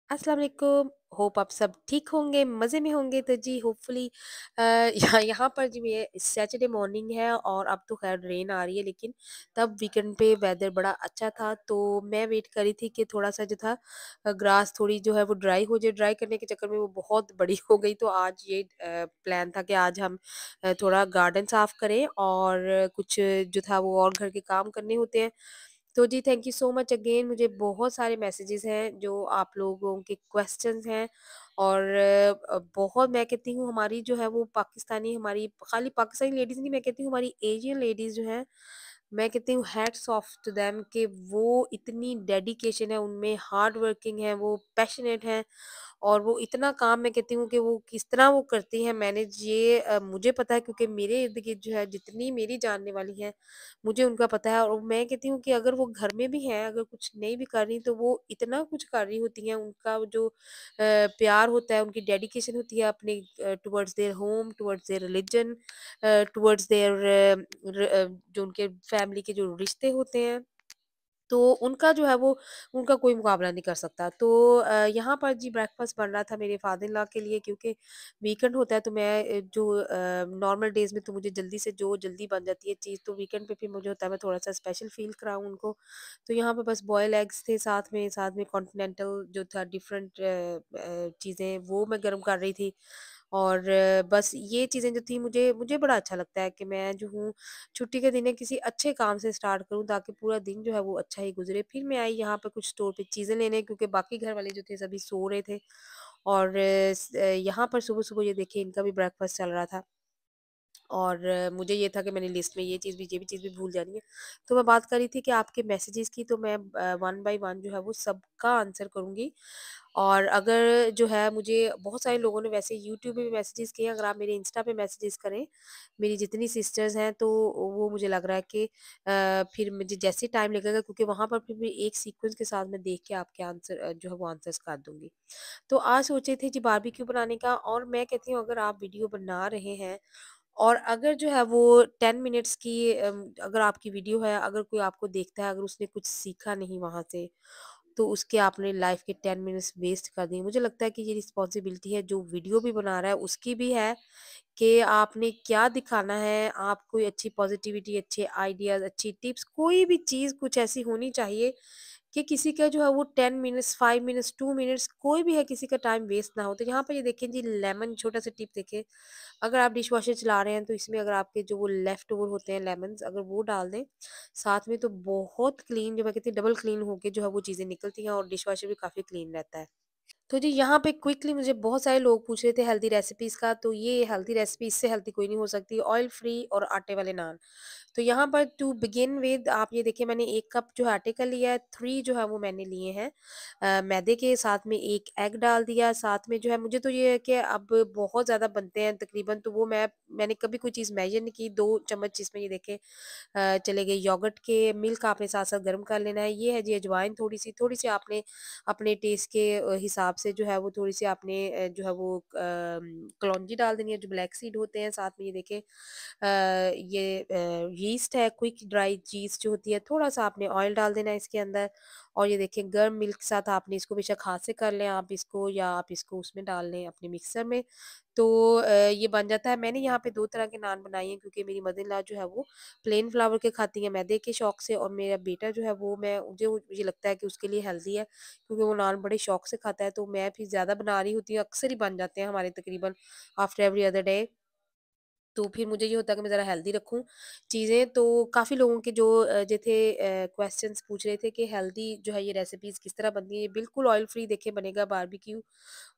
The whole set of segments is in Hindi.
अस्सलाम वालेकुम। होप आप सब ठीक होंगे, मज़े में होंगे। तो जी होपफुली यहाँ पर जी ये सैटरडे मॉर्निंग है और अब तो ख़ैर रेन आ रही है, लेकिन तब वीकेंड पे वेदर बड़ा अच्छा था। तो मैं वेट कर रही थी कि थोड़ा-सा जो था ग्रास थोड़ी जो है वो ड्राई हो जाए। ड्राई करने के चक्कर में वो बहुत बड़ी हो गई। तो आज ये प्लान था कि आज हम थोड़ा गार्डन साफ़ करें और कुछ जो था वो और घर के काम करने होते हैं। तो जी thank you so much again. मुझे बहुत सारे मैसेजेस हैं जो आप लोगों के क्वेश्चंस हैं और बहुत मैं कहती हूँ हमारी जो है वो पाकिस्तानी हमारी खाली पाकिस्तानी लेडीज़ नहीं, मैं कहती हूँ हमारी एशियन लेडीज़ जो हैं, मैं कहती हूँ हैट्स ऑफ टू देम कि वो इतनी डेडिकेशन है उनमें, हार्ड वर्किंग है, वो पैशनेट हैं और वो इतना काम मैं कहती हूँ कि वो किस तरह वो करती हैं मैनेज। ये मुझे पता है क्योंकि मेरे इर्द-गिर्द जो है जितनी मेरी जानने वाली हैं, मुझे उनका पता है और मैं कहती हूँ कि अगर वो घर में भी हैं, अगर कुछ नहीं भी कर रही तो वो इतना कुछ कर रही होती हैं। उनका वो जो प्यार होता है, उनकी डेडिकेशन होती है अपने towards their home, towards their religion, towards their जो उनके फैमिली के जो रिश्ते होते हैं, तो उनका जो है वो उनका कोई मुकाबला नहीं कर सकता। तो यहाँ पर जी ब्रेकफ़ास्ट बन रहा था मेरे फादर इन लॉ के लिए, क्योंकि वीकेंड होता है तो मैं नॉर्मल डेज़ में तो मुझे जल्दी से जो जल्दी बन जाती है चीज़, तो वीकेंड पे फिर मुझे होता है मैं थोड़ा-सा स्पेशल फ़ील कराऊँ उनको। तो यहाँ पे बस बॉयल एग्स थे, साथ में कॉन्टिनेंटल जो था डिफरेंट चीज़ें वो मैं गरम कर रही थी। और बस ये चीज़ें जो थी मुझे मुझे बड़ा अच्छा लगता है कि मैं जो हूँ छुट्टी के दिन है किसी अच्छे काम से स्टार्ट करूँ ताकि पूरा दिन जो है वो अच्छा ही गुज़रे। फिर मैं आई यहाँ पे कुछ स्टोर पे चीज़ें लेने, क्योंकि बाकी घर वाले जो थे सभी सो रहे थे और यहाँ पर सुबह-सुबह ये देखिए इनका भी ब्रेकफ़ास्ट चल रहा था। और मुझे ये था कि मैंने लिस्ट में ये भी चीज़ भी भूल जानी है। तो मैं बात कर रही थी कि आपके मैसेजेस की, तो मैं वन बाय वन जो है वो सबका आंसर करूँगी। और अगर जो है मुझे बहुत सारे लोगों ने वैसे यूट्यूब पे भी मैसेजेस किए हैं, अगर आप मेरे इंस्टा पे मैसेजेस करें, मेरी जितनी सिस्टर्स हैं तो वो मुझे लग रहा है कि फिर मुझे जैसे टाइम लगेगा, क्योंकि वहाँ पर फिर मैं एक सीक्वेंस के साथ मैं देख के आपके आंसर जो है वो आंसर्स कर दूँगी। तो आज सोचे थे जी बारबेक्यू बनाने का, और मैं कहती हूँ अगर आप वीडियो बना रहे हैं और अगर जो है वो 10 मिनट्स की अगर आपकी वीडियो है, अगर कोई आपको देखता है, अगर उसने कुछ सीखा नहीं वहाँ से, तो उसके आपने लाइफ के 10 मिनट्स वेस्ट कर दिए। मुझे लगता है कि ये रिस्पॉन्सिबिलिटी है जो वीडियो भी बना रहा है उसकी भी है कि आपने क्या दिखाना है। आप कोई अच्छी पॉजिटिविटी, अच्छे आइडियाज़, अच्छी टिप्स, कोई भी चीज़ कुछ ऐसी होनी चाहिए कि किसी का जो है वो 10 मिनट्स, 5 मिनट्स, 2 मिनट्स कोई भी है, किसी का टाइम वेस्ट ना हो। तो यहाँ पर ये देखिए जी लेमन छोटा-सा टिप देखिए, अगर आप डिशवॉशर चला रहे हैं तो इसमें अगर आपके जो वो लेफ्ट ओवर होते हैं लेमन्स, अगर वो डाल दें साथ में, तो बहुत क्लीन, जो मैं कहती हूँ डबल क्लीन होके जो है वो चीज़ें निकलती हैं और डिशवॉशर भी काफ़ी क्लीन रहता है। तो जी यहाँ पे क्विकली मुझे बहुत सारे लोग पूछ रहे थे हेल्दी रेसिपीज़ का, तो ये हेल्दी रेसिपी इससे हेल्दी कोई नहीं हो सकती, ऑयल फ्री और आटे वाले नान। तो यहाँ पर टू बिगिन विद आप ये देखिए मैंने 1 कप जो है आटे का लिया है, 3 जो है वो मैंने लिए हैं मैदे के, साथ में 1 एग डाल दिया, साथ में जो है मुझे तो ये है कि अब बहुत ज़्यादा बनते हैं तकरीबन, तो वो मैंने कभी कोई चीज़ मेज़र नहीं की, 2 चम्मच इसमें ये देखें चले गए योगर्ट के। मिल्क आपने साथ-साथ गर्म कर लेना है। ये है जी अजवाइन थोड़ी-सी आपने अपने टेस्ट के हिसाब से जो है वो थोड़ी-सी आपने जो है वो कलौंजी डाल देनी है, जो ब्लैक सीड होते हैं। साथ में ये देखें ये यीस्ट है, क्विक ड्राई यीस्ट जो होती है, थोड़ा-सा आपने ऑयल डाल देना है इसके अंदर। और ये देखें गर्म मिल्क के साथ आपने इसको बेशक हाथ से कर लें आप इसको, या आप इसको उसमें डाल लें अपने मिक्सर में। तो ये बन जाता है। मैंने यहाँ पे 2 तरह के नान बनाए हैं, क्योंकि मेरी मदर इन लॉ जो है वो प्लेन फ्लावर के खाती हैं मैदे के शौक से, और मेरा बेटा जो है वो मुझे लगता है कि उसके लिए हेल्दी है, क्योंकि वो नान बड़े शौक से खाता है। तो मैं फिर ज़्यादा बना रही होती हूँ, अक्सर ही बन जाते हैं हमारे तकरीबन आफ्टर एवरी अदर डे। तो फिर मुझे ये होता है कि मैं ज़रा हेल्दी रखूँ चीज़ें। तो काफ़ी लोगों के जो जो थे क्वेश्चंस पूछ रहे थे कि हेल्दी जो है ये रेसिपीज़ किस तरह बनती है। ये बिल्कुल ऑयल फ्री देखिए बनेगा बारबेक्यू,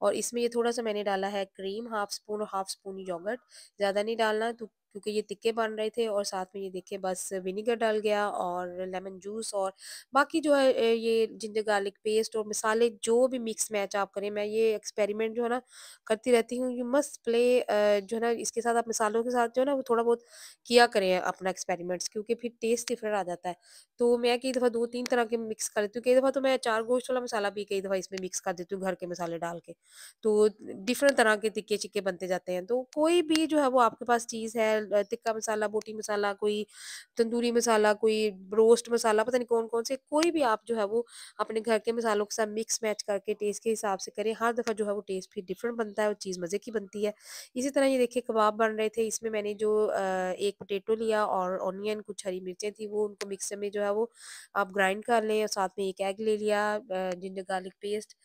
और इसमें ये थोड़ा-सा मैंने डाला है क्रीम, हाफ स्पून और हाफ स्पून योगर्ट, ज़्यादा नहीं डालना तो, क्योंकि ये तिक्के बन रहे थे। और साथ में ये देखिए बस विनेगर डल गया और लेमन जूस, और बाकी जो है ये जिंजर गार्लिक पेस्ट और मसाले जो भी मिक्स मैच आप करें। मैं ये एक्सपेरिमेंट जो है ना करती रहती हूँ। यू मस्ट प्ले जो है ना इसके साथ आप मसालों के साथ जो है ना वो थोड़ा बहुत किया करें अपना एक्सपेरिमेंट्स, क्योंकि फिर टेस्ट डिफरेंट आ जाता है। तो मैं कई दफ़ा 2-3 तरह के मिक्स कर देती हूँ। कई दफ़ा तो मैं चार गोश्त वाला मसाला भी कई दफ़ा इसमें मिक्स कर देती हूँ घर के मसाले डाल के। तो डिफरेंट तरह के तिक्के-चिक्के बनते जाते हैं। तो कोई भी जो है वो आपके पास चीज़ है, टिक्का मसाला, बोटी मसाला, कोई तंदूरी मसाला, कोई रोस्ट मसाला, पता नहीं कौन-कौन से कोई भी आप जो है वो अपने घर के मसालों के साथ मिक्स मैच करके टेस्ट के हिसाब से करें। हर दफ़ा जो है वो टेस्ट फिर डिफरेंट बनता है और चीज़ मज़े की बनती है। इसी तरह ये देखिए कबाब बन रहे थे, इसमें मैंने जो एक पोटैटो लिया और ऑनियन, कुछ हरी मिर्चें थी, वो उनको मिक्सर में जो है वो आप ग्राइंड कर लें, और साथ में एक एग ले लिया, जिंजर गार्लिक पेस्ट,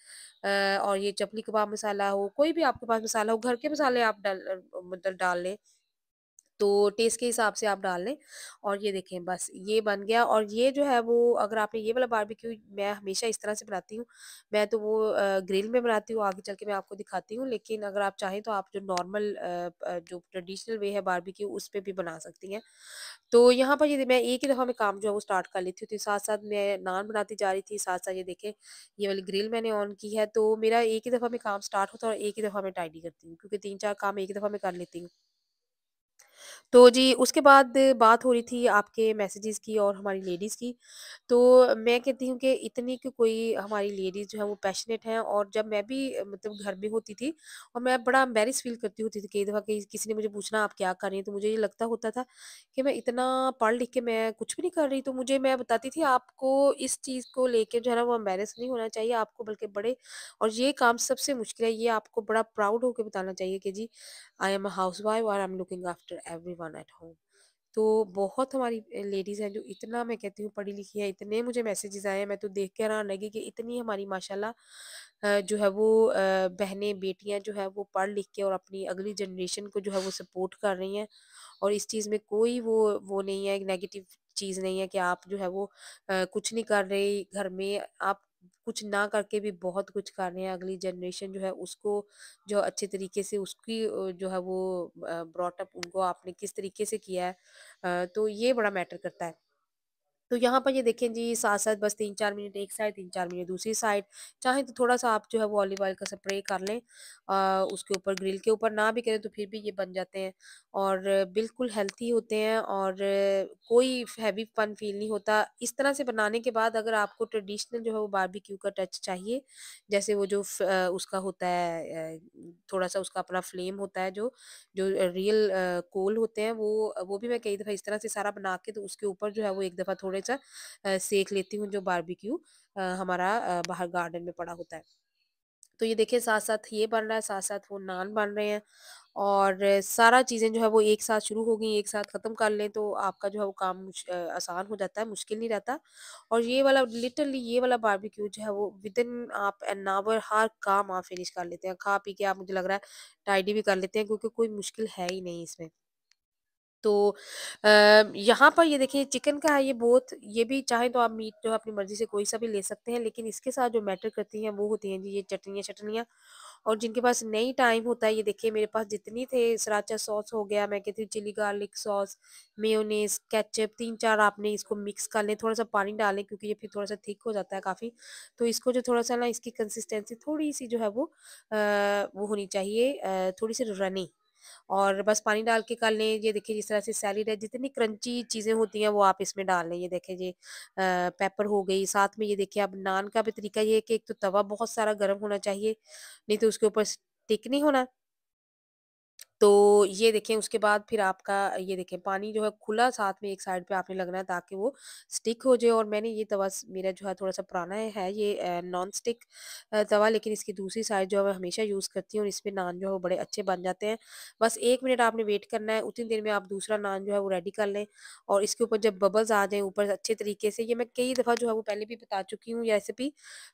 और ये चपली कबाब मसाला हो, कोई भी आपके पास मसाला हो, घर के मसाले आप मतलब डाल लें। तो टेस्ट के हिसाब से आप डाल लें, और ये देखें बस ये बन गया। और ये जो है वो, अगर आपने ये वाला बारबेक्यू, मैं हमेशा इस तरह से बनाती हूँ। मैं तो वो ग्रिल में बनाती हूँ, आगे चल के मैं आपको दिखाती हूँ, लेकिन अगर आप चाहें तो आप जो नॉर्मल जो ट्रेडिशनल वे है बारबेक्यू, उस पे भी बना सकती हैं। तो यहाँ पर ये मैं एक ही दफ़ा में काम जो है वो स्टार्ट कर लेती हूँ, तो साथ-साथ मैं नान बनाती जा रही थी, साथ-साथ ये देखें ये वाली ग्रिल मैंने ऑन की है, तो मेरा एक ही दफ़ा में काम स्टार्ट होता है और एक ही दफ़ा में टाइडी करती हूँ, क्योंकि 3-4 काम एक ही दफ़ा में कर लेती हूँ। तो जी, उसके बाद बात हो रही थी आपके मैसेजेस की और हमारी लेडीज़ की। तो मैं कहती हूँ कि इतनी कि कोई हमारी लेडीज़ जो है वो पैशनेट हैं, और जब मैं भी मतलब घर में होती थी और मैं बड़ा एम्बैरेस फ़ील करती होती थी, कई दफ़ा किसी ने मुझे पूछना आप क्या कर रही हैं? तो मुझे ये लगता होता था कि मैं इतना पढ़ लिख के मैं कुछ भी नहीं कर रही। तो मुझे, मैं बताती थी आपको इस चीज़ को लेके जो है ना वो एम्बैरेस नहीं होना चाहिए आपको, बल्कि बड़े, और ये काम सबसे मुश्किल है, ये आपको बड़ा प्राउड होके बताना चाहिए कि जी आई एम अ हाउसवाइफ और I am looking after everyone at home. तो बहुत हमारी लेडीज़ हैं जो, इतना मैं कहती हूँ पढ़ी लिखी है, इतने मुझे मैसेजेस आए हैं, मैं तो देख के हैरान रह गई कि इतनी हमारी माशाल्लाह जो है वो बहनें बेटियां जो है वो पढ़ लिख के और अपनी अगली जनरेशन को जो है वो सपोर्ट कर रही हैं। और इस चीज़ में कोई वो नहीं है, नेगेटिव चीज़ नहीं है कि आप जो है वो कुछ नहीं कर रहे घर में, आप कुछ ना करके भी बहुत कुछ कर रहे हैं। अगली जनरेशन जो है उसको जो अच्छे तरीके से उसकी जो है वो ब्रॉट अप, उनको आपने किस तरीके से किया है, तो ये बड़ा मैटर करता है। तो यहाँ पर ये देखें जी, साथ-साथ बस 3-4 मिनट एक साइड, 3-4 मिनट दूसरी साइड, चाहे तो थोड़ा-सा आप जो है वो ऑलिव ऑयल का स्प्रे कर लें उसके ऊपर, ग्रिल के ऊपर ना भी करें तो फिर भी ये बन जाते हैं, और बिल्कुल हेल्थी होते हैं, और कोई हैवीपन फ़ील नहीं होता। इस तरह से बनाने के बाद अगर आपको ट्रेडिशनल जो है वो बारबेक्यू का टच चाहिए, जैसे वो जो उसका होता है थोड़ा-सा उसका अपना फ्लेम होता है, जो रियल कोल होते हैं, वो भी मैं कई दफ़ा इस तरह से सारा बना के, तो उसके ऊपर जो है वो एक दफ़ा थोड़ा-सा सेक लेती हूँ, जो बारबेक्यू हमारा बाहर गार्डन में पड़ा होता है। तो ये देखिए साथ-साथ ये बन रहा है, साथ-साथ वो नान बन रहे हैं, और सारा चीज़ें जो है वो एक साथ शुरू हो गई, एक साथ ख़त्म कर लें तो आपका जो है वो काम आसान हो जाता है, मुश्किल नहीं रहता। और ये वाला लिटरली ये वाला बारबेक्यू जो है वो विदिन आप एन आवर हर काम आप फिनिश कर लेते हैं। खा पी के आप, मुझे लग रहा है टाइडी भी कर लेते हैं, क्योंकि कोई मुश्किल है ही नहीं इसमें। तो यहाँ पर ये देखिए चिकन का है, ये बहुत, ये भी चाहें तो आप मीट जो है अपनी मर्ज़ी से कोई सा भी ले सकते हैं, लेकिन इसके साथ जो मैटर करती हैं वो होती हैं जी ये चटनियाँ-शटनियाँ। और जिनके पास नहीं टाइम होता है, ये देखिए मेरे पास जितनी थे, सराचा सॉस हो गया, मैं कहती हूँ chilli garlic sauce, mayonnaise, ketchup, 3-4 आपने इसको मिक्स कर लें, थोड़ा-सा पानी डालें क्योंकि ये फिर थोड़ा-सा थिक हो जाता है काफ़ी। तो इसको जो थोड़ा-सा ना इसकी कंसिस्टेंसी थोड़ी-सी जो है वो होनी चाहिए, थोड़ी-सी रनी, और बस पानी डाल के कर लें। ये देखिए जिस तरह से सैलेड है, जितनी क्रंची चीज़ें होती हैं वो आप इसमें डाल लें। ये देखिए जी पेपर हो गई, साथ में ये देखिए अब नान का भी तरीका ये है कि एक तो तवा बहुत सारा गर्म होना चाहिए, नहीं तो उसके ऊपर स्टिक नहीं होना। तो ये देखें उसके बाद फिर आपका ये देखें पानी जो है खुला, साथ में एक साइड पे आपने लगना है ताकि वो स्टिक हो जाए। और मैंने ये तवा मेरा जो है थोड़ा सा पुराना है ये नॉन स्टिक तवा, लेकिन इसकी दूसरी साइड जो है मैं हमेशा यूज़ करती हूँ, और इसमें नान जो है वो बड़े अच्छे बन जाते हैं। बस 1 मिनट आपने वेट करना है, उतनी देर में आप दूसरा नान जो है वो रेडी कर लें, और इसके ऊपर जब बबल्स आ जाएं ऊपर अच्छे तरीके से, ये मैं कई दफ़ा जो है वो पहले भी बता चुकी हूँ ये रेसिपी।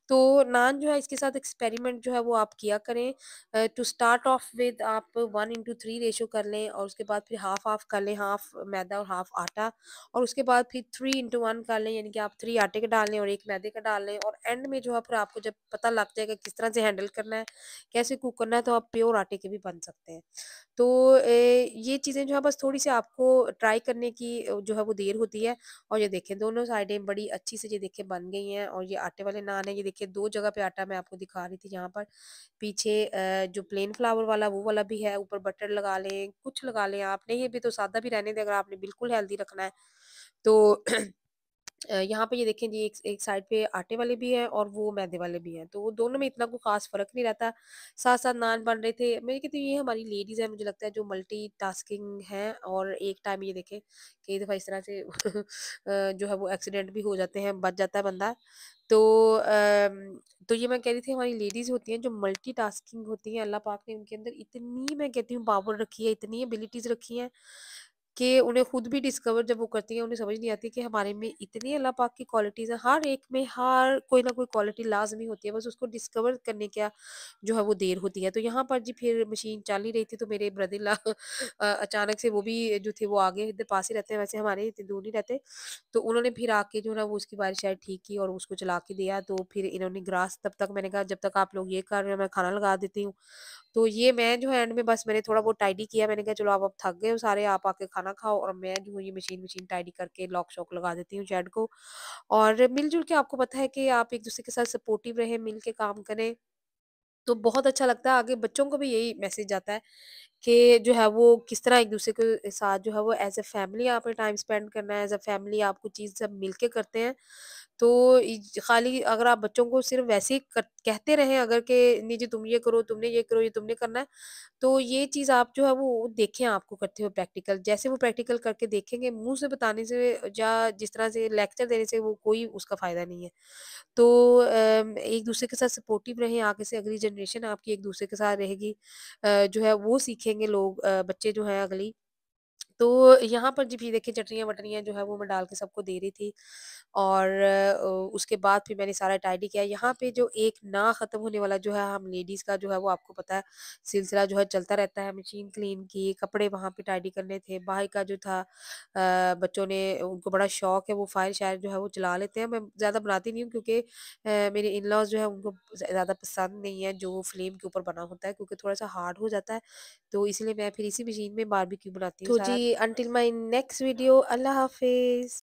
तो नान जो है इसके साथ एक्सपेरिमेंट जो है वो आप किया करें। टू स्टार्ट ऑफ विद आप 1:3 रेशो कर लें, और उसके बाद फिर हाफ हाफ कर लें, हाफ मैदा और हाफ आटा, और उसके बाद फिर 3:1 कर लें, यानी कि आप 3 आटे का डाल लें और 1 मैदे का डाल लें, और एंड में जो है फिर आपको जब पता लग जाएगा किस तरह से हैंडल करना है, कैसे कुक करना है, तो आप प्योर आटे के भी बन सकते हैं। तो ये चीज़ें जो है बस थोड़ी-सी आपको ट्राई करने की जो है वो देर होती है। और ये देखें दोनों साइडें बड़ी अच्छी से ये देखिए बन गई हैं, और ये आटे वाले नान हैं, ये देखिए 2 जगह पे आटा मैं आपको दिखा रही थी, यहाँ पर पीछे जो प्लेन फ्लावर वाला वो वाला भी है, ऊपर बटर लगा लें, कुछ लगा लें आप, नहीं ये भी तो सादा भी रहने दें अगर आपने बिल्कुल हेल्दी रखना है। तो यहाँ पे ये देखें जी एक एक साइड पे आटे वाले भी हैं और वो मैदे वाले भी हैं, तो वो दोनों में इतना कोई ख़ास फ़र्क नहीं रहता। साथ-साथ नान बन रहे थे। मैं कहती हूँ ये हमारी लेडीज़ हैं मुझे लगता है जो मल्टीटास्किंग हैं और एक टाइम ये देखें कई दफ़ा इस तरह से जो है वो एक्सीडेंट भी हो जाते हैं, बच जाता है बंदा। तो तो ये मैं कह रही थी हमारी लेडीज़ होती हैं जो मल्टीटास्किंग होती हैं, अल्लाह पाक ने उनके अंदर इतनी मैं कहती हूँ पावर रखी है, इतनी एबिलिटीज़ रखी हैं कि उन्हें खुद भी डिस्कवर जब वो करती हैं, उन्हें समझ नहीं आती कि हमारे में इतनी अल्लाह पाक की क्वालिटीज़ हैं, हर एक में हर कोई ना कोई क्वालिटी लाज़मी होती है, बस उसको डिस्कवर करने का जो है वो देर होती है। तो यहाँ पर जी फिर मशीन चल ही रही थी, तो मेरे ब्रदर-इन-लॉ अचानक से वो भी जो थे वो आगे इधर पास ही रहते हैं वैसे हमारे, इतनी दूर नहीं रहते। तो उन्होंने फिर आके जो है ना वो उसकी वायर-शायर ठीक की और उसको चला के दिया, तो फिर इन्होंने ग्रास तब तक मैंने कहा जब तक आप लोग ये कर रहे हो मैं खाना लगा देती हूँ। तो ये मैं जो है एंड में बस मैंने थोड़ा बहुत टाइडी किया, मैंने कहा चलो आप अब थक गए हो सारे, आप आके खाना खाओ और मैं जो हूँ ये मशीन टाइडी करके लॉक-शॉक लगा देती हूँ शेड को। और मिल-जुल के आपको पता है कि आप एक-दूसरे के साथ सपोर्टिव रहें, मिल के काम करें, तो बहुत अच्छा लगता है। आगे बच्चों को भी यही मैसेज जाता है कि जो है वो किस तरह एक-दूसरे के साथ जो है वो एज़ अ फैमिली आपने टाइम स्पेंड करना है, एज़ अ फैमिली आप कुछ चीज़ सब मिल के करते हैं। तो खाली अगर आप बच्चों को सिर्फ़ वैसे ही कहते रहें अगर कि नहीं जी तुम ये करो, तुमने ये करो, ये तुमने करना है, तो ये चीज़ आप जो है वो देखें आपको करते हुए प्रैक्टिकल। जैसे वो प्रैक्टिकल करके देखेंगे, मुँह से बताने से या जिस तरह से लेक्चर देने से वो कोई उसका फ़ायदा नहीं है। तो एक-दूसरे के साथ सपोर्टिव रहें, आगे से अगली जनरेशन आपकी एक-दूसरे के साथ रहेगी। जो है वो सीखेंगे लोग, बच्चे जो हैं अगली। तो यहाँ पर जी भी देखिए चटनियाँ-वटनियाँ जो है वो मैं डाल के सबको दे रही थी और उसके बाद फिर मैंने सारा टाइडी किया। यहाँ पे जो एक ना ख़त्म होने वाला जो है हम लेडीज़ का जो है वो आपको पता है सिलसिला जो है चलता रहता है। मशीन क्लीन की, कपड़े वहाँ पे टाइडी करने थे, बाहर का जो था बच्चों ने उनको बड़ा शौक है वो फायर-शायर जो है वो चला लेते हैं। मैं ज़्यादा बनाती नहीं हूँ क्योंकि मेरे इन-लॉज़ जो है उनको ज़्यादा पसंद नहीं है जो फ्लेम के ऊपर बना होता है क्योंकि थोड़ा-सा हार्ड हो जाता है। तो इसलिए मैं फिर इसी मशीन में बारबेक्यू बनाती हूँ तो सारा। जी, अंटिल माय नेक्स्ट वीडियो, अल्लाह हाफ़िज़।